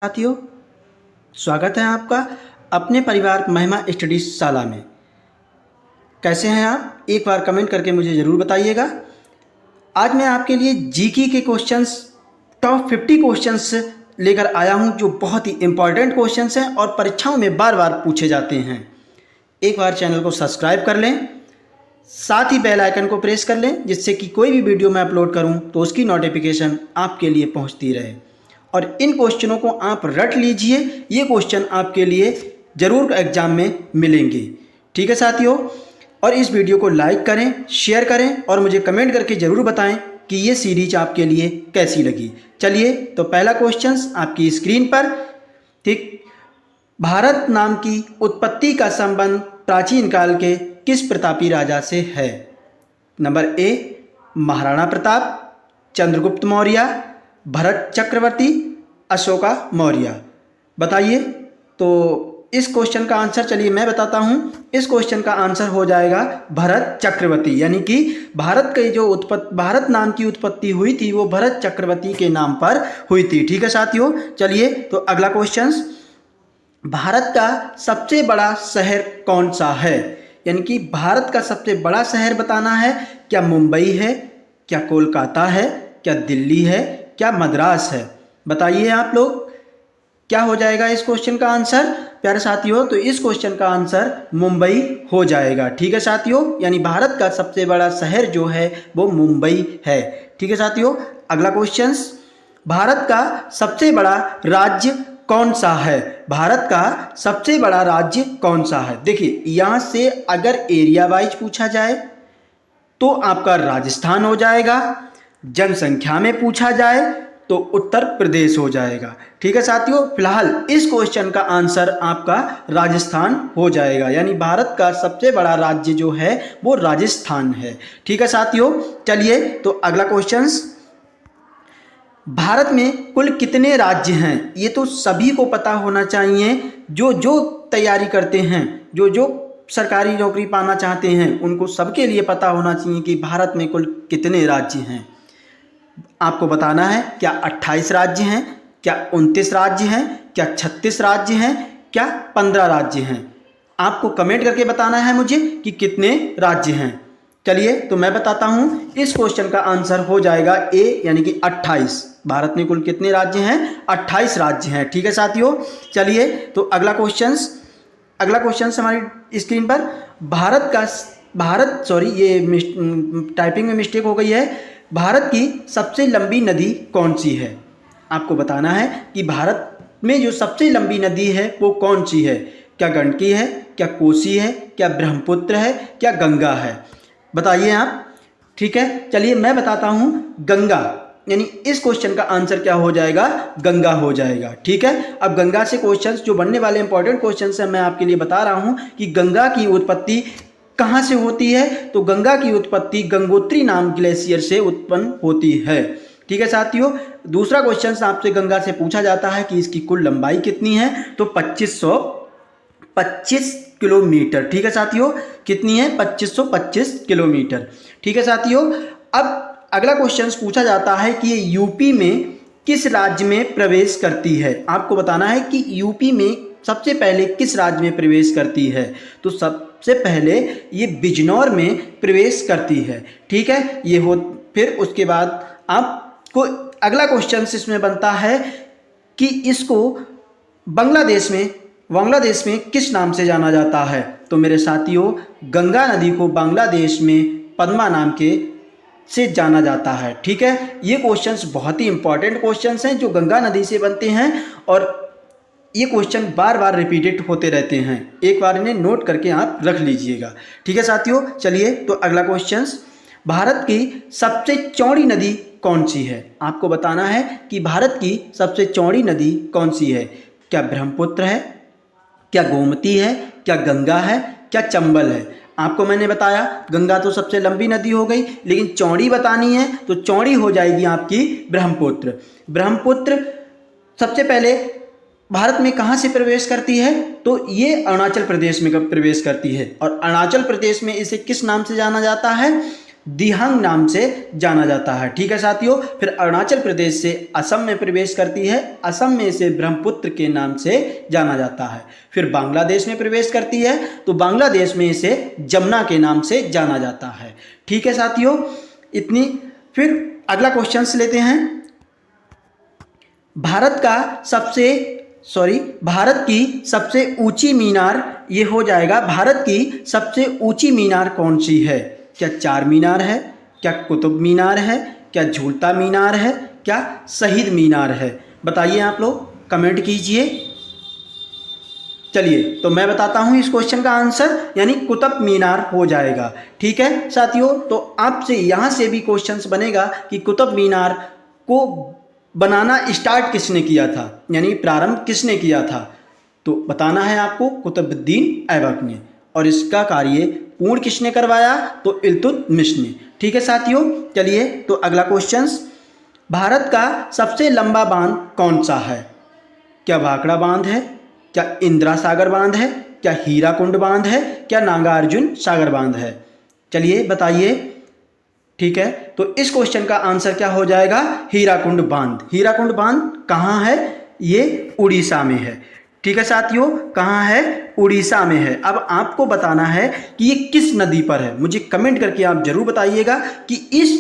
साथियों, स्वागत है आपका अपने परिवार महिमा स्टडी शाला में। कैसे हैं आप? एक बार कमेंट करके मुझे ज़रूर बताइएगा। आज मैं आपके लिए जीके के क्वेश्चंस, टॉप 50 क्वेश्चंस लेकर आया हूं जो बहुत ही इम्पॉर्टेंट क्वेश्चंस हैं और परीक्षाओं में बार बार पूछे जाते हैं। एक बार चैनल को सब्सक्राइब कर लें, साथ ही बेल आइकन को प्रेस कर लें जिससे कि कोई भी वीडियो मैं अपलोड करूं तो उसकी नोटिफिकेशन आपके लिए पहुंचती रहे। और इन क्वेश्चनों को आप रट लीजिए, ये क्वेश्चन आपके लिए ज़रूर एग्जाम में मिलेंगे। ठीक है साथियों, और इस वीडियो को लाइक करें, शेयर करें और मुझे कमेंट करके ज़रूर बताएं कि ये सीरीज आपके लिए कैसी लगी। चलिए तो पहला क्वेश्चन आपकी स्क्रीन पर। ठीक, भारत नाम की उत्पत्ति का संबंध प्राचीन काल के किस प्रतापी राजा से है? नंबर ए महाराणा प्रताप, चंद्रगुप्त मौर्य, भरत चक्रवर्ती, अशोका मौर्य। बताइए। तो इस क्वेश्चन का आंसर चलिए मैं बताता हूं। इस क्वेश्चन का आंसर हो जाएगा भरत चक्रवर्ती, यानी कि भारत नाम की उत्पत्ति हुई थी वो भरत चक्रवर्ती के नाम पर हुई थी। ठीक है साथियों, चलिए तो अगला क्वेश्चन, भारत का सबसे बड़ा शहर कौन सा है? यानी कि भारत का सबसे बड़ा शहर बताना है। क्या मुंबई है, क्या कोलकाता है, क्या दिल्ली है, क्या मद्रास है? बताइए आप लोग, क्या हो जाएगा इस क्वेश्चन का आंसर? प्यारे साथियों, तो इस क्वेश्चन का आंसर मुंबई हो जाएगा। ठीक है साथियों, यानी भारत का सबसे बड़ा शहर जो है वो मुंबई है। ठीक है साथियों, अगला क्वेश्चन, भारत का सबसे बड़ा राज्य कौन सा है? भारत का सबसे बड़ा राज्य कौन सा है? देखिए, यहाँ से अगर एरिया वाइज पूछा जाए तो आपका राजस्थान हो जाएगा, जनसंख्या में पूछा जाए तो उत्तर प्रदेश हो जाएगा। ठीक है साथियों, फिलहाल इस क्वेश्चन का आंसर आपका राजस्थान हो जाएगा, यानी भारत का सबसे बड़ा राज्य जो है वो राजस्थान है। ठीक है साथियों, चलिए तो अगला क्वेश्चन, भारत में कुल कितने राज्य हैं? ये तो सभी को पता होना चाहिए, जो जो तैयारी करते हैं, जो जो सरकारी नौकरी पाना चाहते हैं, उनको सबके लिए पता होना चाहिए कि भारत में कुल कितने राज्य हैं। आपको बताना है, क्या 28 राज्य हैं, क्या 29 राज्य हैं, क्या 36 राज्य हैं, क्या 15 राज्य हैं? आपको कमेंट करके बताना है मुझे कि कितने राज्य हैं। चलिए तो मैं बताता हूं, इस क्वेश्चन का आंसर हो जाएगा ए, यानी कि 28। भारत में कुल कितने राज्य हैं? 28 राज्य हैं। ठीक है साथियों, चलिए तो अगला क्वेश्चन हमारी स्क्रीन पर, ये टाइपिंग में मिस्टेक हो गई है। भारत की सबसे लंबी नदी कौन सी है? आपको बताना है कि भारत में जो सबसे लंबी नदी है वो कौन सी है? क्या गंडकी है, क्या कोसी है, क्या ब्रह्मपुत्र है, क्या गंगा है? बताइए आप। ठीक है, चलिए मैं बताता हूं, गंगा, यानी इस क्वेश्चन का आंसर क्या हो जाएगा? गंगा हो जाएगा। ठीक है, अब गंगा से क्वेश्चंस जो बनने वाले इंपॉर्टेंट क्वेश्चंस हैं मैं आपके लिए बता रहा हूं कि गंगा की उत्पत्ति कहाँ से होती है। तो गंगा की उत्पत्ति गंगोत्री नाम ग्लेशियर से उत्पन्न होती है। ठीक है साथियों, दूसरा क्वेश्चन आपसे गंगा से पूछा जाता है कि इसकी कुल लंबाई कितनी है? तो 2525 किलोमीटर। ठीक है साथियों, कितनी है? 2525 किलोमीटर। ठीक है साथियों, अब अगला क्वेश्चन पूछा जाता है कि ये यूपी में किस राज्य में प्रवेश करती है? आपको बताना है कि यूपी में सबसे पहले किस राज्य में प्रवेश करती है? तो सबसे पहले ये बिजनौर में प्रवेश करती है। ठीक है, ये हो, फिर उसके बाद आपको अगला क्वेश्चन इसमें बनता है कि इसको बांग्लादेश में किस नाम से जाना जाता है? तो मेरे साथियों, गंगा नदी को बांग्लादेश में पद्मा नाम के से जाना जाता है। ठीक है, ये क्वेश्चंस बहुत ही इंपॉर्टेंट क्वेश्चंस हैं जो गंगा नदी से बनते हैं और ये क्वेश्चन बार बार रिपीटेड होते रहते हैं। एक बार इन्हें नोट करके आप रख लीजिएगा। ठीक है साथियों, चलिए तो अगला क्वेश्चन, भारत की सबसे चौड़ी नदी कौन सी है? आपको बताना है कि भारत की सबसे चौड़ी नदी कौन सी है? क्या ब्रह्मपुत्र है, क्या गोमती है, क्या गंगा है, क्या चंबल है? आपको मैंने बताया गंगा तो सबसे लंबी नदी हो गई, लेकिन चौड़ी बतानी है तो चौड़ी हो जाएगी आपकी ब्रह्मपुत्र। ब्रह्मपुत्र सबसे पहले भारत में कहाँ से प्रवेश करती है? तो ये अरुणाचल प्रदेश में प्रवेश करती है और अरुणाचल प्रदेश में इसे किस नाम से जाना जाता है? दिहांग नाम से जाना जाता है। ठीक है साथियों। फिर अरुणाचल प्रदेश से असम में प्रवेश करती है, असम में इसे ब्रह्मपुत्र के नाम से जाना जाता है। फिर बांग्लादेश में प्रवेश करती है तो बांग्लादेश में इसे जमुना के नाम से जाना जाता है। ठीक है साथियों, इतनी। फिर अगला क्वेश्चन लेते हैं। भारत की सबसे ऊंची मीनार, ये हो जाएगा भारत की सबसे ऊंची मीनार कौन सी है? क्या चार मीनार है, क्या कुतुब मीनार है, क्या झूलता मीनार है, क्या शहीद मीनार है? बताइए आप लोग, कमेंट कीजिए। चलिए तो मैं बताता हूं इस क्वेश्चन का आंसर, यानी कुतुब मीनार हो जाएगा। ठीक है साथियों, तो आपसे यहां से भी क्वेश्चंस बनेगा कि कुतुब मीनार को बनाना स्टार्ट किसने किया था, यानी प्रारंभ किसने किया था? तो बताना है आपको, कुतुबुद्दीन ऐबक ने। और इसका कार्य पूर्ण किसने करवाया? तो इल्तुतमिश ने। ठीक है साथियों, चलिए तो अगला क्वेश्चन। भारत का सबसे लंबा बांध कौन सा है? क्या भाखड़ा बांध है, क्या इंदिरा सागर बांध है, क्या हीराकुंड बांध है, क्या नागार्जुन सागर बांध है? चलिए बताइए। ठीक है, तो इस क्वेश्चन का आंसर क्या हो जाएगा? हीराकुंड बांध। हीराकुंड बांध कहाँ है? ये उड़ीसा में है। ठीक है साथियों, कहाँ है? उड़ीसा में है। अब आपको बताना है कि ये किस नदी पर है। मुझे कमेंट करके आप जरूर बताइएगा कि इस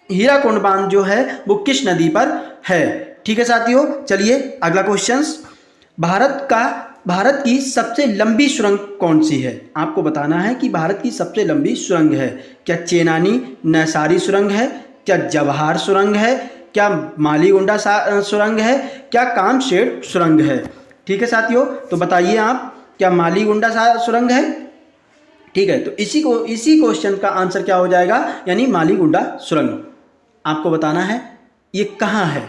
हीराकुंड बांध जो है वो किस नदी पर है। ठीक है साथियों, चलिए अगला क्वेश्चन। भारत की सबसे लंबी सुरंग कौन सी है? आपको बताना है कि भारत की सबसे लंबी सुरंग है। क्या चेनानी नैसारी सुरंग है, क्या जवाहर सुरंग है, क्या मालीगुंडा सुरंग है, क्या कामशेट सुरंग है? ठीक है साथियों, तो बताइए आप, क्या मालीगुंडा सुरंग है? ठीक है, तो इसी क्वेश्चन का आंसर क्या हो जाएगा? यानी मालीगुंडा सुरंग। आपको बताना है ये कहाँ है।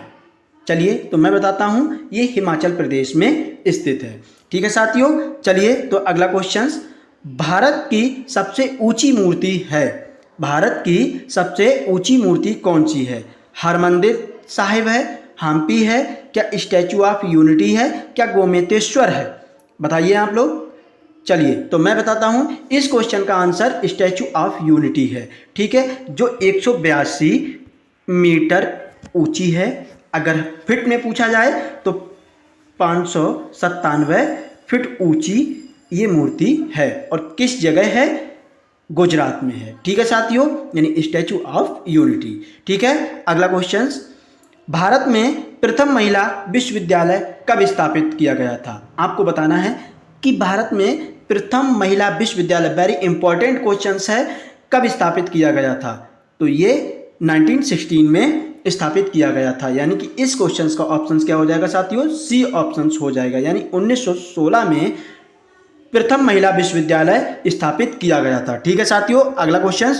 चलिए तो मैं बताता हूँ, ये हिमाचल प्रदेश में स्थित है। ठीक है साथियों, चलिए तो अगला क्वेश्चन। भारत की सबसे ऊंची मूर्ति है, भारत की सबसे ऊंची मूर्ति कौन सी है? हरमंदिर साहिब है, हम्पी है, क्या स्टैचू ऑफ यूनिटी है, क्या गोमतेश्वर है? बताइए आप लोग। चलिए तो मैं बताता हूं, इस क्वेश्चन का आंसर स्टैचू ऑफ यूनिटी है। ठीक है, जो 182 मीटर ऊंची है। अगर फिट में पूछा जाए तो 597 फीट ऊंची ये मूर्ति है। और किस जगह है? गुजरात में है। ठीक है साथियों, यानी स्टैचू ऑफ यूनिटी। ठीक है, अगला क्वेश्चन। भारत में प्रथम महिला विश्वविद्यालय कब स्थापित किया गया था? आपको बताना है कि भारत में प्रथम महिला विश्वविद्यालय, वेरी इंपॉर्टेंट क्वेश्चन है, कब स्थापित किया गया था? तो ये 1916 में स्थापित किया गया था। यानी कि इस क्वेश्चन का ऑप्शन क्या हो जाएगा साथियों? सी ऑप्शन हो जाएगा। यानी 1916 में प्रथम महिला विश्वविद्यालय स्थापित किया गया था। ठीक है साथियों, अगला क्वेश्चन।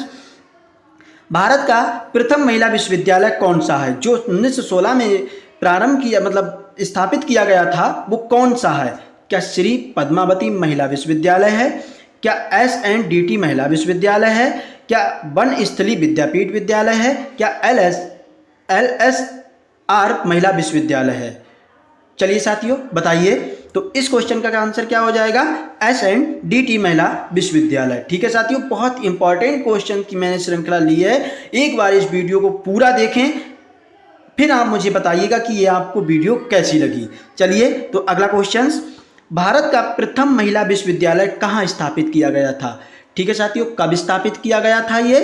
भारत का प्रथम महिला विश्वविद्यालय कौन सा है? जो 1916 में प्रारंभ किया, मतलब स्थापित किया गया था, वो कौन सा है? क्या श्री पद्मावती महिला विश्वविद्यालय है, क्या SNDT महिला विश्वविद्यालय है, क्या वनस्थली विद्यापीठ विद्यालय है, क्या LSR महिला विश्वविद्यालय है? चलिए साथियों बताइए। तो इस क्वेश्चन का आंसर क्या हो जाएगा? SNDT महिला विश्वविद्यालय। ठीक है साथियों, बहुत इंपॉर्टेंट क्वेश्चन की मैंने श्रृंखला ली है। एक बार इस वीडियो को पूरा देखें, फिर आप मुझे बताइएगा कि ये आपको वीडियो कैसी लगी। चलिए तो अगला क्वेश्चन। भारत का प्रथम महिला विश्वविद्यालय कहाँ स्थापित किया गया था? ठीक है साथियों, कब स्थापित किया गया था? ये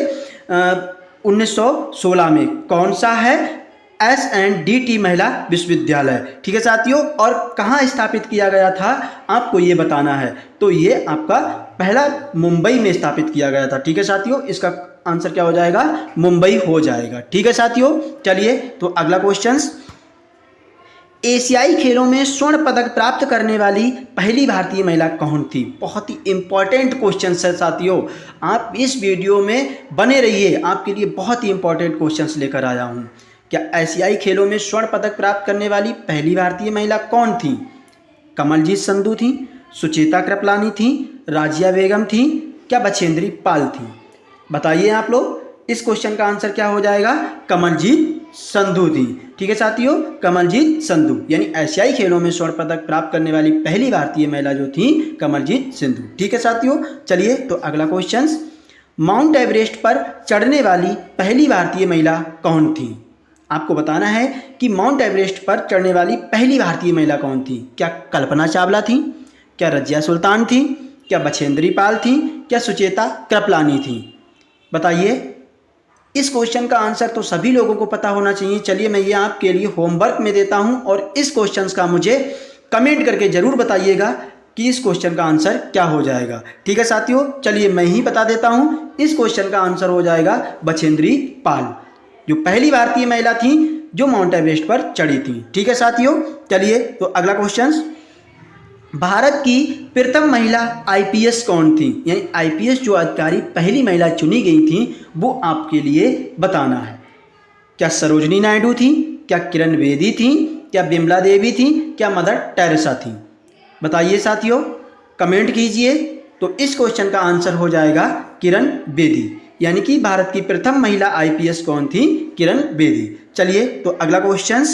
1916 में। कौन सा है? SNDT महिला विश्वविद्यालय। ठीक है साथियों, और कहाँ स्थापित किया गया था आपको ये बताना है। तो ये आपका पहला मुंबई में स्थापित किया गया था। ठीक है साथियों, इसका आंसर क्या हो जाएगा? मुंबई हो जाएगा। ठीक है साथियों, चलिए तो अगला क्वेश्चन। एशियाई खेलों में स्वर्ण पदक प्राप्त करने वाली पहली भारतीय महिला कौन थी? बहुत ही इंपॉर्टेंट क्वेश्चन है साथियों, आप इस वीडियो में बने रहिए, आपके लिए बहुत ही इंपॉर्टेंट क्वेश्चंस लेकर आया हूँ। क्या एशियाई खेलों में स्वर्ण पदक प्राप्त करने वाली पहली भारतीय महिला कौन थी? कमलजीत संधू थी, सुचेता कृपलानी थी, राजिया बेगम थी, क्या बछेंद्री पाल थी? बताइए आप लोग। इस क्वेश्चन का आंसर क्या हो जाएगा? कमलजीत संधू थी। ठीक है साथियों, कमलजीत संधू, यानी एशियाई खेलों में स्वर्ण पदक प्राप्त करने वाली पहली भारतीय महिला जो थी, कमलजीत संधू। ठीक है साथियों, चलिए तो अगला क्वेश्चन। माउंट एवरेस्ट पर चढ़ने वाली पहली भारतीय महिला कौन थी? आपको बताना है कि माउंट एवरेस्ट पर चढ़ने वाली पहली भारतीय महिला कौन थी। क्या कल्पना चावला थी, क्या रजिया सुल्तान थी, क्या बछेंद्री पाल थी, क्या सुचेता कृपलानी थी? बताइए। इस क्वेश्चन का आंसर तो सभी लोगों को पता होना चाहिए। चलिए मैं ये आपके लिए होमवर्क में देता हूं और इस क्वेश्चन का मुझे कमेंट करके ज़रूर बताइएगा कि इस क्वेश्चन का आंसर क्या हो जाएगा। ठीक है साथियों, चलिए मैं ही बता देता हूं। इस क्वेश्चन का आंसर हो जाएगा बछेंद्री पाल, जो पहली भारतीय महिला थी जो माउंट एवरेस्ट पर चढ़ी थी। ठीक है साथियों, चलिए तो अगला क्वेश्चन, भारत की प्रथम महिला आईपीएस कौन थी? यानी आईपीएस जो अधिकारी पहली महिला चुनी गई थी वो आपके लिए बताना है। क्या सरोजनी नायडू थी, क्या किरण बेदी थी, क्या बिमला देवी थी, क्या मदर टेरेसा थी? बताइए साथियों, कमेंट कीजिए। तो इस क्वेश्चन का आंसर हो जाएगा किरण बेदी, यानी कि भारत की प्रथम महिला आईपीएस कौन थी? किरण बेदी। चलिए तो अगला क्वेश्चन,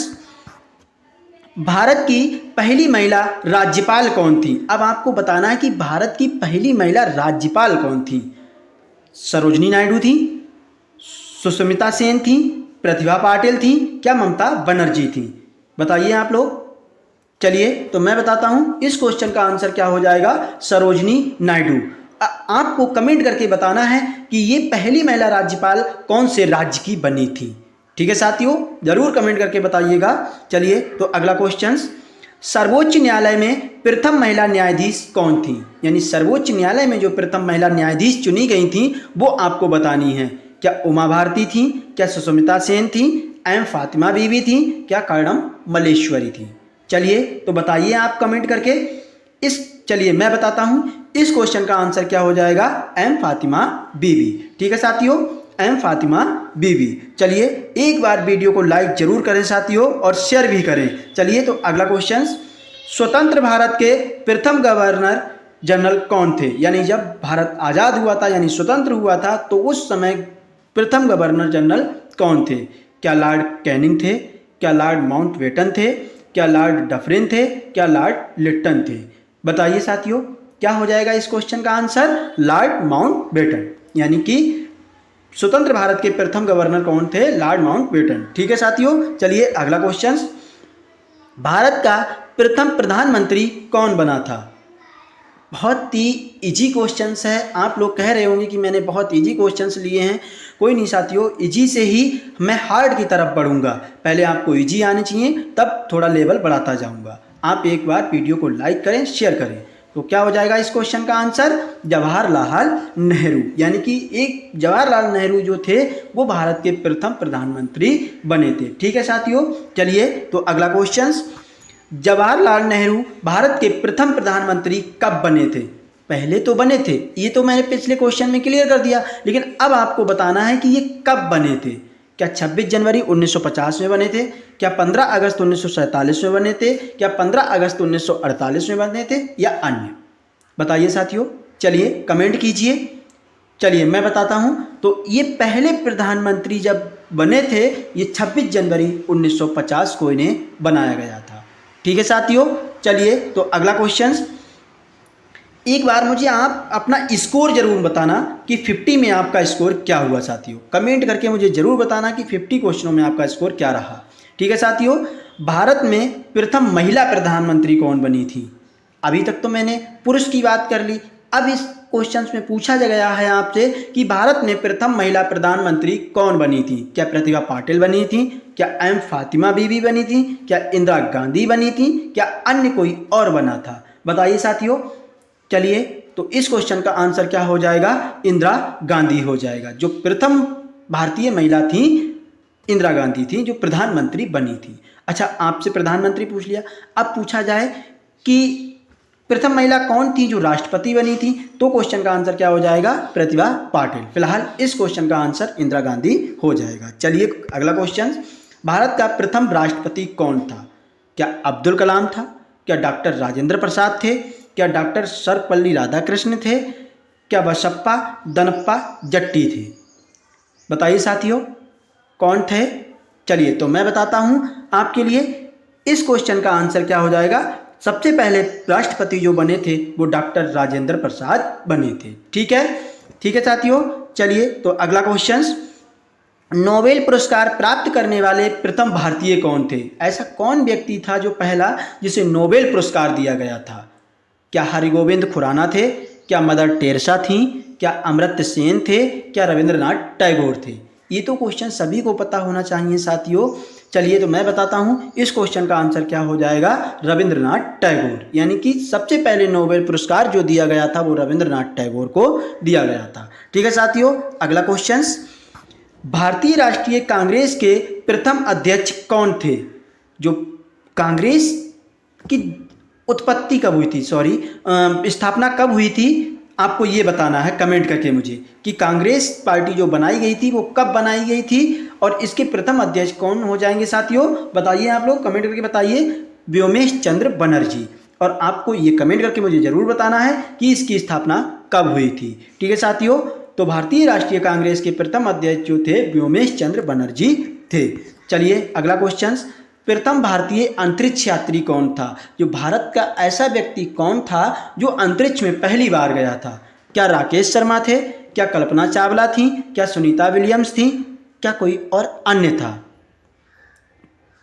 भारत की पहली महिला राज्यपाल कौन थी? अब आपको बताना है कि भारत की पहली महिला राज्यपाल कौन थी। सरोजनी नायडू थी, सुष्मिता सेन थी, प्रतिभा पाटिल थी, क्या ममता बनर्जी थी? बताइए आप लोग। चलिए तो मैं बताता हूं, इस क्वेश्चन का आंसर क्या हो जाएगा? सरोजनी नायडू। आपको कमेंट करके बताना है कि ये पहली महिला राज्यपाल कौन से राज्य की बनी थी। ठीक है साथियों, जरूर कमेंट करके बताइएगा। चलिए तो अगला क्वेश्चन, सर्वोच्च न्यायालय में प्रथम महिला न्यायाधीश कौन थी? यानी सर्वोच्च न्यायालय में जो प्रथम महिला न्यायाधीश चुनी गई थी वो आपको बतानी है। क्या उमा भारती थी, क्या सुष्मिता सेन थी, एम फातिमा बीबी थी, क्या कर्णम मल्लेश्वरी थी? चलिए तो बताइए आप कमेंट करके। चलिए मैं बताता हूं, इस क्वेश्चन का आंसर क्या हो जाएगा? एम फातिमा बीबी। ठीक है साथियों, एम फातिमा बीबी। चलिए एक बार वीडियो को लाइक जरूर करें साथियों और शेयर भी करें। चलिए तो अगला क्वेश्चन, स्वतंत्र भारत के प्रथम गवर्नर जनरल कौन थे? यानी जब भारत आज़ाद हुआ था, यानी स्वतंत्र हुआ था, तो उस समय प्रथम गवर्नर जनरल कौन थे? क्या लॉर्ड कैनिंग थे, क्या लॉर्ड माउंटबेटन थे, क्या लॉर्ड डफरिन थे, क्या लॉर्ड लिट्टन थे? बताइए साथियों, क्या हो जाएगा इस क्वेश्चन का आंसर? लॉर्ड माउंटबेटन, यानी कि स्वतंत्र भारत के प्रथम गवर्नर कौन थे? Lord Mountbatten. ठीक है साथियों, चलिए अगला क्वेश्चन, भारत का प्रथम प्रधानमंत्री कौन बना था? बहुत ही इजी क्वेश्चंस है। आप लोग कह रहे होंगे कि मैंने बहुत इजी क्वेश्चंस लिए हैं। कोई नहीं साथियों, इजी से ही मैं हार्ड की तरफ बढ़ूंगा। पहले आपको इजी आने चाहिए, तब थोड़ा लेवल बढ़ाता जाऊंगा। आप एक बार वीडियो को लाइक करें, शेयर करें। तो क्या हो जाएगा इस क्वेश्चन का आंसर? जवाहरलाल नेहरू, यानी कि एक जवाहरलाल नेहरू जो थे वो भारत के प्रथम प्रधानमंत्री बने थे। ठीक है साथियों, चलिए तो अगला क्वेश्चन, जवाहरलाल नेहरू भारत के प्रथम प्रधानमंत्री कब बने थे? पहले तो बने थे, ये तो मैंने पिछले क्वेश्चन में क्लियर कर दिया, लेकिन अब आपको बताना है कि ये कब बने थे। क्या 26 जनवरी 1950 में बने थे, क्या 15 अगस्त 1947 में बने थे, क्या 15 अगस्त 1948 में बने थे, या अन्य? बताइए साथियों, चलिए कमेंट कीजिए। चलिए मैं बताता हूं, तो ये पहले प्रधानमंत्री जब बने थे ये 26 जनवरी 1950 को इन्हें बनाया गया था। ठीक है साथियों, चलिए तो अगला क्वेश्चन, एक बार मुझे आप अपना स्कोर जरूर बताना कि 50 में आपका स्कोर क्या हुआ साथियों। कमेंट करके मुझे जरूर बताना कि 50 क्वेश्चनों में आपका स्कोर क्या रहा। ठीक है साथियों, भारत में प्रथम महिला प्रधानमंत्री कौन बनी थी? अभी तक तो मैंने पुरुष की बात कर ली। अब इस क्वेश्चन में पूछा गया है आपसे कि भारत में प्रथम महिला प्रधानमंत्री कौन बनी थी? क्या प्रतिभा पाटिल बनी थी, क्या एम फातिमा बीबी बनी थी, क्या इंदिरा गांधी बनी थी, क्या अन्य कोई और बना था? बताइए साथियों। चलिए तो इस क्वेश्चन का आंसर क्या हो जाएगा? इंदिरा गांधी हो जाएगा। जो प्रथम भारतीय महिला थी इंदिरा गांधी थी जो प्रधानमंत्री बनी थी। अच्छा, आपसे प्रधानमंत्री पूछ लिया, अब पूछा जाए कि प्रथम महिला कौन थी जो राष्ट्रपति बनी थी, तो क्वेश्चन का आंसर क्या हो जाएगा? प्रतिभा पाटिल। फिलहाल इस क्वेश्चन का आंसर इंदिरा गांधी हो जाएगा। चलिए अगला क्वेश्चन, भारत का प्रथम राष्ट्रपति कौन था? क्या अब्दुल कलाम था, क्या डॉक्टर राजेंद्र प्रसाद थे, क्या डॉक्टर सर्वपल्ली राधाकृष्ण थे, क्या बसप्पा दनप्पा जट्टी थे? बताइए साथियों कौन थे? चलिए तो मैं बताता हूं आपके लिए, इस क्वेश्चन का आंसर क्या हो जाएगा? सबसे पहले राष्ट्रपति जो बने थे वो डॉक्टर राजेंद्र प्रसाद बने थे। ठीक है साथियों, चलिए तो अगला क्वेश्चन, नोबेल पुरस्कार प्राप्त करने वाले प्रथम भारतीय कौन थे? ऐसा कौन व्यक्ति था जो पहला जिसे नोबेल पुरस्कार दिया गया था? क्या हरिगोविंद खुराना थे? क्या मदर टेरेसा थी? क्या अमर्त्य सेन थे? क्या रविंद्रनाथ टैगोर थे? ये तो क्वेश्चन सभी को पता होना चाहिए साथियों। चलिए तो मैं बताता हूँ इस क्वेश्चन का आंसर क्या हो जाएगा, रविंद्रनाथ टैगोर। यानी कि सबसे पहले नोबेल पुरस्कार जो दिया गया था वो रविंद्रनाथ टैगोर को दिया गया था। ठीक है साथियों, अगला क्वेश्चन, भारतीय राष्ट्रीय कांग्रेस के प्रथम अध्यक्ष कौन थे? जो कांग्रेस की उत्पत्ति कब हुई थी, स्थापना कब हुई थी, आपको ये बताना है कमेंट करके मुझे कि कांग्रेस पार्टी जो बनाई गई थी वो कब बनाई गई थी और इसके प्रथम अध्यक्ष कौन हो जाएंगे साथियों, बताइए आप लोग कमेंट करके बताइए। व्योमेश चंद्र बनर्जी। और आपको ये कमेंट करके मुझे जरूर बताना है कि इसकी स्थापना कब हुई थी। ठीक है साथियों, तो भारतीय राष्ट्रीय कांग्रेस के प्रथम अध्यक्ष जो थे व्योमेश चंद्र बनर्जी थे। चलिए अगला क्वेश्चन, प्रथम भारतीय अंतरिक्ष यात्री कौन था? जो भारत का ऐसा व्यक्ति कौन था जो अंतरिक्ष में पहली बार गया था? क्या राकेश शर्मा थे? क्या कल्पना चावला थी? क्या सुनीता विलियम्स थी? क्या कोई और अन्य था?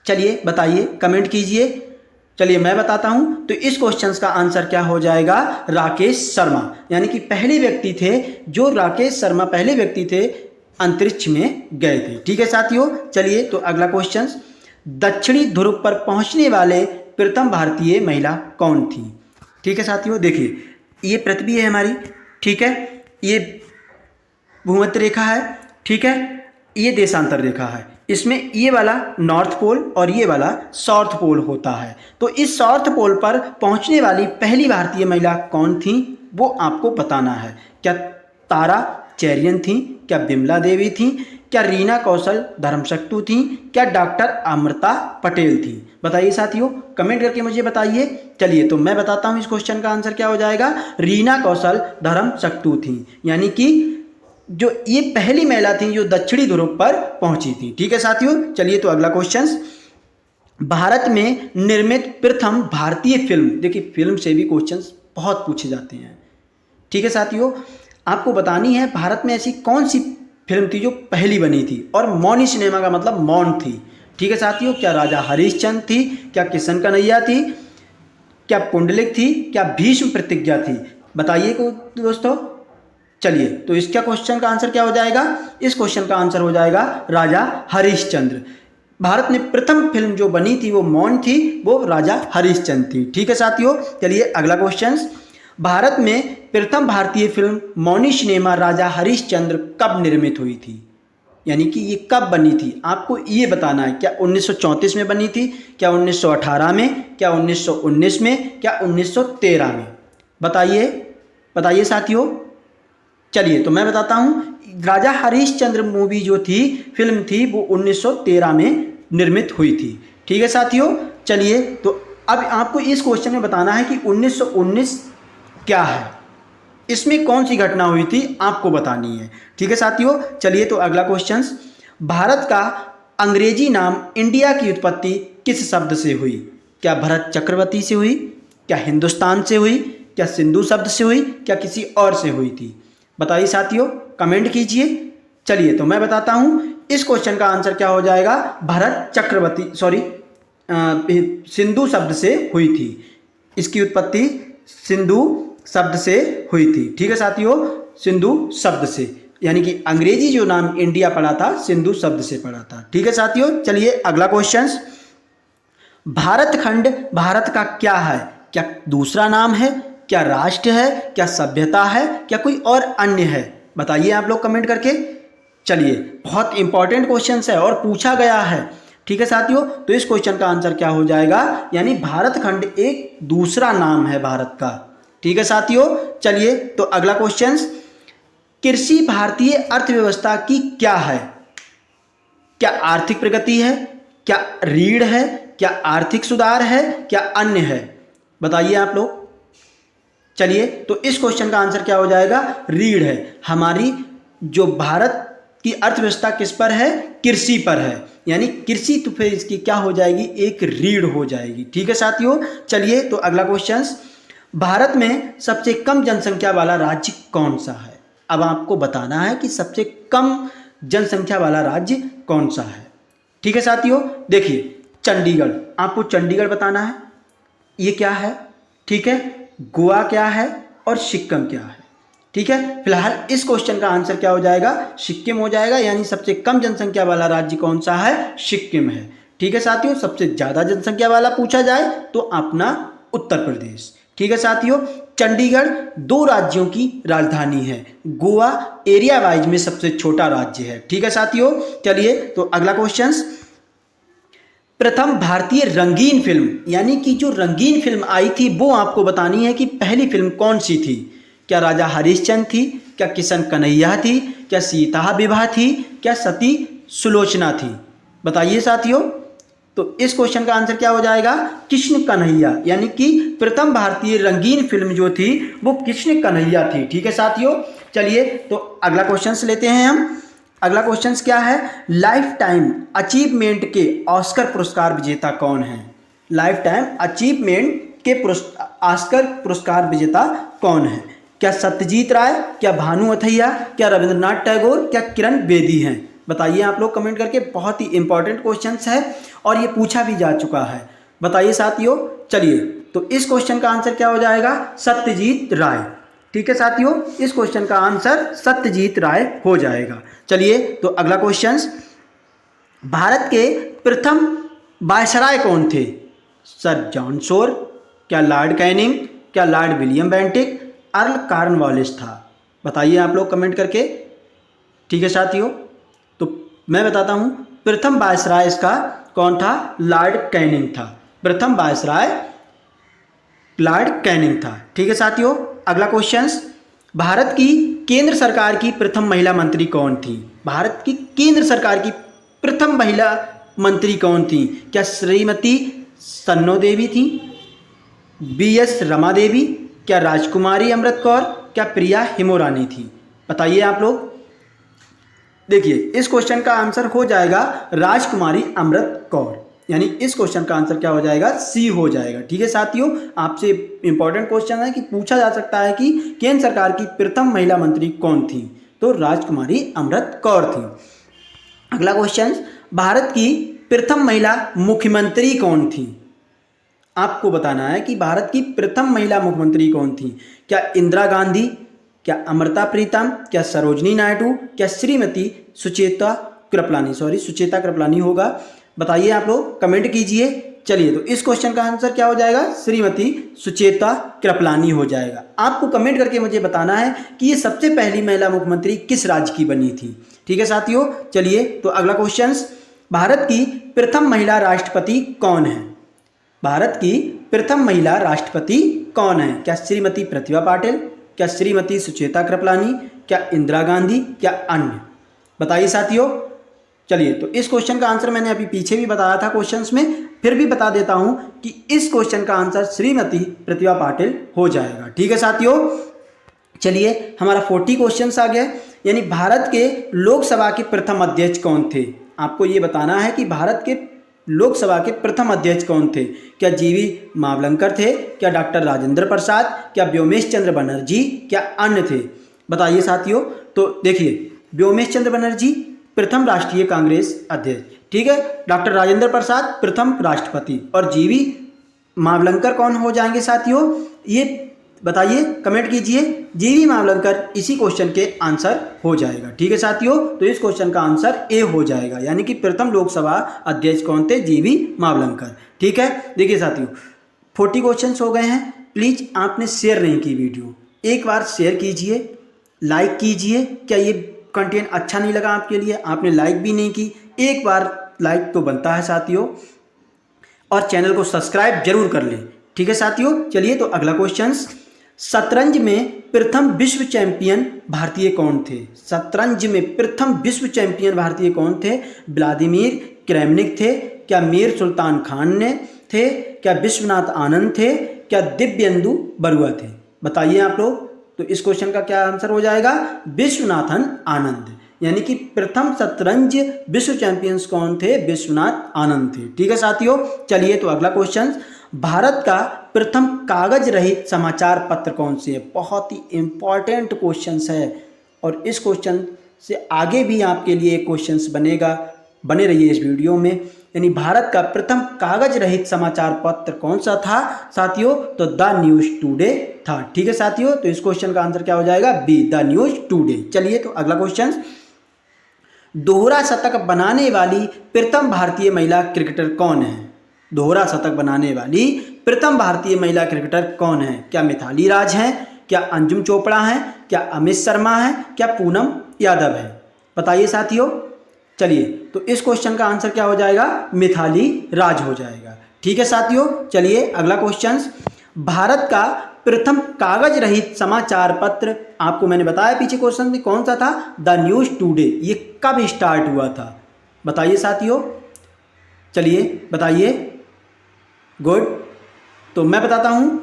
चलिए बताइए, कमेंट कीजिए। चलिए मैं बताता हूं, तो इस क्वेश्चन का आंसर क्या हो जाएगा, राकेश शर्मा। यानी कि पहले व्यक्ति थे जो राकेश शर्मा पहले व्यक्ति थे अंतरिक्ष में गए थे। ठीक है साथियों, चलिए तो अगला क्वेश्चन, दक्षिणी ध्रुव पर पहुंचने वाले प्रथम भारतीय महिला कौन थी? ठीक है साथियों, देखिए ये पृथ्वी है हमारी, ठीक है, ये भूमध्य रेखा है, ठीक है, ये देशांतर रेखा है, इसमें ये वाला नॉर्थ पोल और ये वाला साउथ पोल होता है। तो इस साउथ पोल पर पहुंचने वाली पहली भारतीय महिला कौन थी वो आपको बताना है। क्या तारा चेरियन थी? क्या बिमला देवी थी? क्या रीना कौशल धर्मशक्तु थी? क्या डॉक्टर अमृता पटेल थी? बताइए साथियों, कमेंट करके मुझे बताइए। चलिए तो मैं बताता हूँ इस क्वेश्चन का आंसर क्या हो जाएगा, रीना कौशल धर्मशक्तु थी। यानी कि जो ये पहली महिला थी जो दक्षिणी ध्रुव पर पहुंची थी। ठीक है साथियों, चलिए तो अगला क्वेश्चन, भारत में निर्मित प्रथम भारतीय फिल्म, देखिए फिल्म से भी क्वेश्चंस बहुत पूछे जाते हैं। ठीक है साथियों, आपको बतानी है भारत में ऐसी कौन सी फिल्म थी जो पहली बनी थी, और मौनी सिनेमा का मतलब मौन थी। ठीक है साथियों, क्या राजा हरिश्चंद्र थी? क्या किशन कन्हैया थी? क्या पुंडलिक थी? क्या भीष्म प्रतिज्ञा थी? बताइए दोस्तों। चलिए तो इसका क्वेश्चन का आंसर क्या हो जाएगा, इस क्वेश्चन का आंसर हो जाएगा राजा हरिश्चंद्र। भारत में प्रथम फिल्म जो बनी थी वो मौन थी, वो राजा हरिश्चंद्र थी। ठीक है साथियों, चलिए अगला क्वेश्चन, भारत में प्रथम भारतीय फिल्म मौनी सिनेमा राजा हरिश्चंद्र कब निर्मित हुई थी? यानी कि ये कब बनी थी आपको ये बताना है। क्या 1934 में बनी थी? क्या 1918 में? क्या 1919 में? क्या 1913 में? बताइए बताइए साथियों। चलिए तो मैं बताता हूँ, राजा हरिश्चंद्र मूवी जो थी, फिल्म थी, वो 1913 में निर्मित हुई थी। ठीक है साथियों, चलिए तो अब आपको इस क्वेश्चन में बताना है कि 1919 क्या है, इसमें कौन सी घटना हुई थी आपको बतानी है। ठीक है साथियों, चलिए तो अगला क्वेश्चन, भारत का अंग्रेजी नाम इंडिया की उत्पत्ति किस शब्द से हुई? क्या भरत चक्रवर्ती से हुई? क्या हिंदुस्तान से हुई? क्या सिंधु शब्द से हुई? क्या किसी और से हुई थी? बताइए साथियों, कमेंट कीजिए। चलिए तो मैं बताता हूं, इस क्वेश्चन का आंसर क्या हो जाएगा, भरत चक्रवर्ती सिंधु शब्द से हुई थी। इसकी उत्पत्ति सिंधु शब्द से हुई थी। ठीक है साथियों, सिंधु शब्द से, यानी कि अंग्रेजी जो नाम इंडिया पड़ा था सिंधु शब्द से पड़ा था। ठीक है साथियों, चलिए अगला क्वेश्चन, भारत खंड भारत का क्या है? क्या दूसरा नाम है? क्या राष्ट्र है? क्या सभ्यता है? क्या कोई और अन्य है? बताइए आप लोग कमेंट करके। चलिए, बहुत इंपॉर्टेंट क्वेश्चन है और पूछा गया है। ठीक है साथियों, तो इस क्वेश्चन का आंसर क्या हो जाएगा, यानी भारत खंड एक दूसरा नाम है भारत का। ठीक है साथियों, चलिए तो अगला क्वेश्चन, कृषि भारतीय अर्थव्यवस्था की क्या है? क्या आर्थिक प्रगति है? क्या रीढ़ है? क्या आर्थिक सुधार है? क्या अन्य है? बताइए आप लोग। चलिए तो इस क्वेश्चन का आंसर क्या हो जाएगा, रीढ़ है। हमारी जो भारत की अर्थव्यवस्था किस पर है, कृषि पर है, यानी कृषि तो फिर इसकी क्या हो जाएगी, एक रीढ़ हो जाएगी। ठीक है साथियों, चलिए तो अगला क्वेश्चन, भारत में सबसे कम जनसंख्या वाला राज्य कौन सा है? अब आपको बताना है कि सबसे कम जनसंख्या वाला राज्य कौन सा है। ठीक है साथियों, देखिए चंडीगढ़, आपको चंडीगढ़ बताना है, ये क्या है। ठीक है, गोवा क्या है और सिक्किम क्या है। ठीक है, फिलहाल इस क्वेश्चन का आंसर क्या हो जाएगा, सिक्किम हो जाएगा, यानी सबसे कम जनसंख्या वाला राज्य कौन सा है, सिक्किम है। ठीक है साथियों, सबसे ज्यादा जनसंख्या वाला पूछा जाए तो अपना उत्तर प्रदेश। ठीक है साथियों, चंडीगढ़ 2 राज्यों की राजधानी है, गोवा एरिया वाइज में सबसे छोटा राज्य है। ठीक है साथियों, चलिए तो अगला क्वेश्चन, प्रथम भारतीय रंगीन फिल्म, यानी कि जो रंगीन फिल्म आई थी वो आपको बतानी है कि पहली फिल्म कौन सी थी। क्या राजा हरिश्चंद्र थी, क्या किशन कन्हैया थी, क्या सीता विवाह थी, क्या सती सुलोचना थी। बताइए साथियों, तो इस क्वेश्चन का आंसर क्या हो जाएगा, कृष्ण कन्हैया, यानी कि प्रथम भारतीय रंगीन फिल्म जो थी वो कृष्ण कन्हैया थी। ठीक है साथियों, चलिए तो अगला क्वेश्चन लेते हैं हम। अगला क्वेश्चन क्या है, लाइफ टाइम अचीवमेंट के ऑस्कर पुरस्कार विजेता कौन है। लाइफ टाइम अचीवमेंट के ऑस्कर पुरस्कार विजेता कौन है। क्या सत्यजीत राय, क्या भानु अथैया, क्या रविंद्रनाथ टैगोर, क्या किरण बेदी हैं। बताइए आप लोग कमेंट करके, बहुत ही इंपॉर्टेंट क्वेश्चन है और ये पूछा भी जा चुका है। बताइए साथियों, चलिए तो इस क्वेश्चन का आंसर क्या हो जाएगा, सत्यजीत राय। ठीक है साथियों, इस क्वेश्चन का आंसर सत्यजीत राय हो जाएगा। चलिए तो अगला क्वेश्चन, भारत के प्रथम वायसराय कौन थे। सर जॉन शोर, क्या लॉर्ड कैनिंग, क्या Lord William Bentinck, earl Cornwallis था। बताइए आप लोग कमेंट करके। ठीक है साथियों, तो मैं बताता हूं, प्रथम वायसराय इसका कौन था, लॉर्ड कैनिंग था। प्रथम वायसराय लॉर्ड कैनिंग था। ठीक है साथियों, अगला क्वेश्चन, भारत की केंद्र सरकार की प्रथम महिला मंत्री कौन थी। भारत की केंद्र सरकार की प्रथम महिला मंत्री कौन थी। क्या श्रीमती सन्नो देवी थी, BS रमा देवी, क्या राजकुमारी अमृत कौर, क्या प्रिया हिमोरानी थी। बताइए आप लोग। देखिए इस क्वेश्चन का आंसर हो जाएगा राजकुमारी अमृत कौर, यानी इस क्वेश्चन का आंसर क्या हो जाएगा, सी हो जाएगा। ठीक है साथियों, आपसे इंपॉर्टेंट क्वेश्चन है कि पूछा जा सकता है कि केंद्र सरकार की प्रथम महिला मंत्री कौन थी, तो राजकुमारी अमृत कौर थी। अगला क्वेश्चन, भारत की प्रथम महिला मुख्यमंत्री कौन थी। आपको बताना है कि भारत की प्रथम महिला मुख्यमंत्री कौन थी। क्या इंदिरा गांधी, क्या अमृता प्रीतम, क्या सरोजनी नायडू, क्या श्रीमती सुचेता कृपलानी, सुचेता कृपलानी होगा। बताइए आप लोग कमेंट कीजिए। चलिए तो इस क्वेश्चन का आंसर क्या हो जाएगा, श्रीमती सुचेता कृपलानी हो जाएगा। आपको कमेंट करके मुझे बताना है कि ये सबसे पहली महिला मुख्यमंत्री किस राज्य की बनी थी। ठीक है साथियों, चलिए तो अगला क्वेश्चन, भारत की प्रथम महिला राष्ट्रपति कौन है। भारत की प्रथम महिला राष्ट्रपति कौन है। क्या श्रीमती प्रतिभा पाटिल, क्या श्रीमती सुचेता कृपलानी, क्या इंदिरा गांधी, क्या अन्य। बताइए साथियों। चलिए तो इस क्वेश्चन का आंसर मैंने अभी पीछे भी बताया था क्वेश्चंस में, फिर भी बता देता हूं कि इस क्वेश्चन का आंसर श्रीमती प्रतिभा पाटिल हो जाएगा। ठीक है साथियों, चलिए हमारा 40 क्वेश्चंस आ गया, यानी भारत के लोकसभा के प्रथम अध्यक्ष कौन थे। आपको ये बताना है कि भारत के लोकसभा के प्रथम अध्यक्ष कौन थे। क्या जीवी मावलंकर थे, क्या डॉक्टर राजेंद्र प्रसाद, क्या व्योमेश चंद्र बनर्जी, क्या अन्य थे। बताइए साथियों। तो देखिए व्योमेश चंद्र बनर्जी प्रथम राष्ट्रीय कांग्रेस अध्यक्ष, ठीक है, डॉक्टर राजेंद्र प्रसाद प्रथम राष्ट्रपति, और जीवी मावलंकर कौन हो जाएंगे साथियों, ये बताइए कमेंट कीजिए। जीवी मावलंकर इसी क्वेश्चन के आंसर हो जाएगा। ठीक है साथियों, तो इस क्वेश्चन का आंसर ए हो जाएगा, यानी कि प्रथम लोकसभा अध्यक्ष कौन थे, जीवी मावलंकर। ठीक है, देखिए साथियों 40 क्वेश्चन हो गए हैं। प्लीज आपने शेयर नहीं की वीडियो, एक बार शेयर कीजिए, लाइक कीजिए। क्या ये कंटेंट अच्छा नहीं लगा आपके लिए, आपने लाइक भी नहीं की, एक बार लाइक तो बनता है साथियों, और चैनल को सब्सक्राइब जरूर कर लें। ठीक है साथियों, चलिए तो अगला क्वेश्चन, शतरंज में प्रथम विश्व चैंपियन भारतीय कौन थे। शतरंज में प्रथम विश्व चैंपियन भारतीय कौन थे। व्लादिमीर क्रेमनिक थे, क्या मीर सुल्तान खान ने थे, क्या विश्वनाथ आनंद थे, क्या दिव्येंदु बरुआ थे। बताइए आप लोग। तो इस क्वेश्चन का क्या आंसर हो जाएगा, विश्वनाथन आनंद, यानी कि प्रथम शतरंज विश्व चैंपियंस कौन थे, विश्वनाथ आनंद थे। ठीक है साथियों, चलिए तो अगला क्वेश्चन, भारत का प्रथम कागज रहित समाचार पत्र कौन से है। बहुत ही इंपॉर्टेंट क्वेश्चन है, और इस क्वेश्चन से आगे भी आपके लिए क्वेश्चंस बनेगा, बने रहिए इस वीडियो में। यानी भारत का प्रथम कागज रहित समाचार पत्र कौन सा था साथियों? तो द न्यूज़ टुडे था। ठीक है साथियों, तो इस क्वेश्चन का आंसर क्या हो जाएगा? B, the news today. चलिए तो अगला क्वेश्चन, दोहरा शतक बनाने वाली प्रथम भारतीय महिला क्रिकेटर कौन है? दोहरा शतक बनाने वाली प्रथम भारतीय महिला क्रिकेटर कौन है? क्या मिताली राज हैं? क्या अंजुम चोपड़ा हैं? क्या अमित शर्मा हैं? क्या पूनम यादव है? बताइए साथियों। चलिए तो इस क्वेश्चन का आंसर क्या हो जाएगा? मिताली राज हो जाएगा। ठीक है साथियों, चलिए अगला क्वेश्चन, भारत का प्रथम कागज रहित समाचार पत्र, आपको मैंने बताया पीछे क्वेश्चन में कौन सा था, द न्यूज़ टुडे, ये कब स्टार्ट हुआ था? बताइए साथियों, चलिए बताइए। गुड, तो मैं बताता हूं,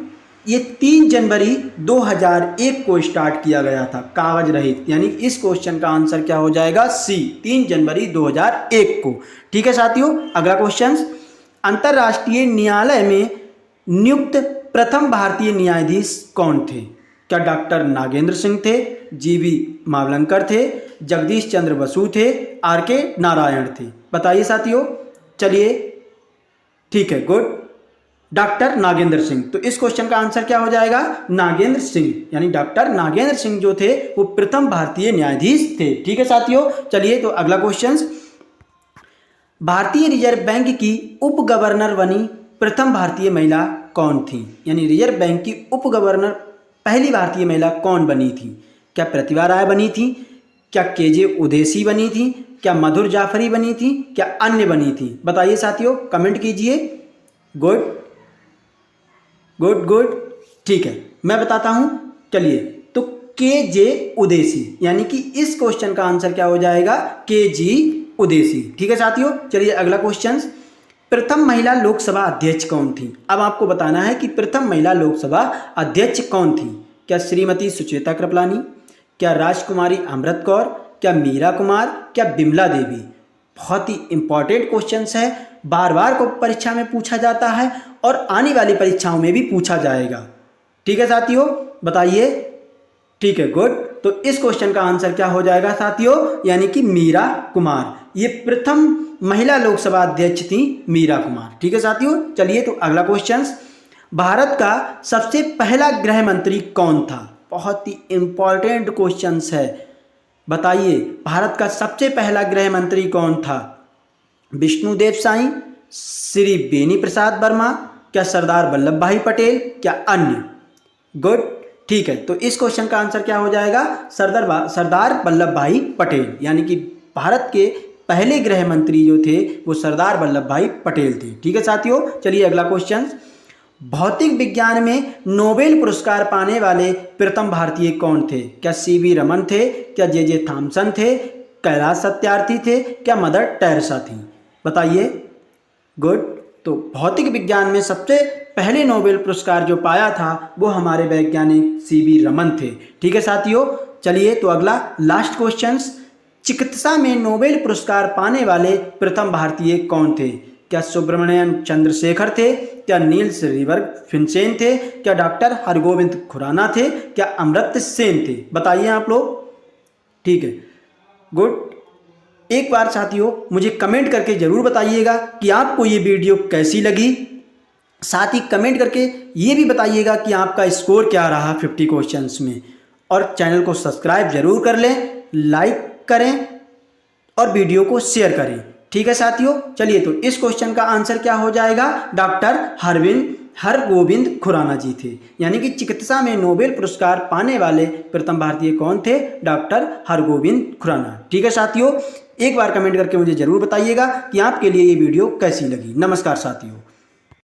ये 3 जनवरी 2001 को स्टार्ट किया गया था कागज रहित, यानी इस क्वेश्चन का आंसर क्या हो जाएगा? सी, 3 जनवरी 2001 को। ठीक है साथियों, अगला क्वेश्चन, अंतर्राष्ट्रीय न्यायालय में नियुक्त प्रथम भारतीय न्यायाधीश कौन थे? क्या डॉक्टर नागेंद्र सिंह थे, जीवी मावलंकर थे, जगदीश चंद्र बसु थे, आर.के. नारायण थे? बताइए साथियों। चलिए ठीक है, गुड, डॉक्टर नागेंद्र सिंह। तो इस क्वेश्चन का आंसर क्या हो जाएगा? नागेंद्र सिंह, यानी डॉक्टर नागेंद्र सिंह जो थे वो प्रथम भारतीय न्यायाधीश थे। ठीक है साथियों, चलिए तो अगला क्वेश्चन, भारतीय रिजर्व बैंक की उप गवर्नर बनी प्रथम भारतीय महिला कौन थी? यानी रिजर्व बैंक की उप गवर्नर पहली भारतीय महिला कौन बनी थी? क्या प्रतिभा राय बनी थी? क्या के.जे. उदेसी बनी थी? क्या मधुर जाफरी बनी थी? क्या अन्य बनी थी? बताइए साथियों, कमेंट कीजिए। गुड गुड गुड, ठीक है, मैं बताता हूं। चलिए तो के.जे. उदेसी, यानी कि इस क्वेश्चन का आंसर क्या हो जाएगा? के.जी. उदेसी। ठीक है साथियों, चलिए अगला क्वेश्चन, प्रथम महिला लोकसभा अध्यक्ष कौन थी? अब आपको बताना है कि प्रथम महिला लोकसभा अध्यक्ष कौन थी। क्या श्रीमती सुचेता कृपलानी? क्या राजकुमारी अमृत कौर? क्या मीरा कुमार? क्या बिमला देवी? बहुत ही इंपॉर्टेंट क्वेश्चंस है, बार बार को परीक्षा में पूछा जाता है और आने वाली परीक्षाओं में भी पूछा जाएगा। ठीक है साथियों, बताइए। ठीक है, गुड, तो इस क्वेश्चन का आंसर क्या हो जाएगा साथियों? यानी कि मीरा कुमार, ये प्रथम महिला लोकसभा अध्यक्ष थी मीरा कुमार। ठीक है साथियों, चलिए तो अगला क्वेश्चन, भारत का सबसे पहला गृह मंत्री कौन था? बहुत ही इंपॉर्टेंट क्वेश्चन है, बताइए भारत का सबसे पहला गृह मंत्री कौन था? विष्णुदेव साई, श्री बेनी प्रसाद वर्मा, क्या सरदार वल्लभ भाई पटेल, क्या अन्य? गुड, ठीक है, तो इस क्वेश्चन का आंसर क्या हो जाएगा? सरदार वल्लभ भाई पटेल, यानी कि भारत के पहले गृह मंत्री जो थे वो सरदार वल्लभ भाई पटेल थे। ठीक है साथियों, चलिए अगला क्वेश्चन, भौतिक विज्ञान में नोबेल पुरस्कार पाने वाले प्रथम भारतीय कौन थे? क्या सी.वी. रमन थे? क्या जे.जे. थॉमसन थे? कैलाश सत्यार्थी थे? क्या मदर टेरेसा थी? बताइए। गुड, तो भौतिक विज्ञान में सबसे पहले नोबेल पुरस्कार जो पाया था वो हमारे वैज्ञानिक सी.वी. रमन थे। ठीक है साथियों, चलिए तो अगला लास्ट क्वेश्चन, चिकित्सा में नोबेल पुरस्कार पाने वाले प्रथम भारतीय कौन थे? क्या सुब्रमण्यम चंद्रशेखर थे? क्या नील्स रिवरफिनसेन थे? क्या डॉक्टर हरगोविंद खुराना थे? क्या अमर्त्य सेन थे? बताइए आप लोग। ठीक है, गुड, एक बार साथियों मुझे कमेंट करके ज़रूर बताइएगा कि आपको ये वीडियो कैसी लगी। साथ ही कमेंट करके ये भी बताइएगा कि आपका स्कोर क्या रहा 50 क्वेश्चंस में, और चैनल को सब्सक्राइब जरूर कर लें, लाइक करें और वीडियो को शेयर करें। ठीक है साथियों, चलिए तो इस क्वेश्चन का आंसर क्या हो जाएगा? डॉक्टर हरगोविंद खुराना जी थे, यानी कि चिकित्सा में नोबेल पुरस्कार पाने वाले प्रथम भारतीय कौन थे? डॉक्टर हरगोविंद खुराना। ठीक है साथियों, एक बार कमेंट करके मुझे जरूर बताइएगा कि आपके लिए ये वीडियो कैसी लगी। नमस्कार साथियों।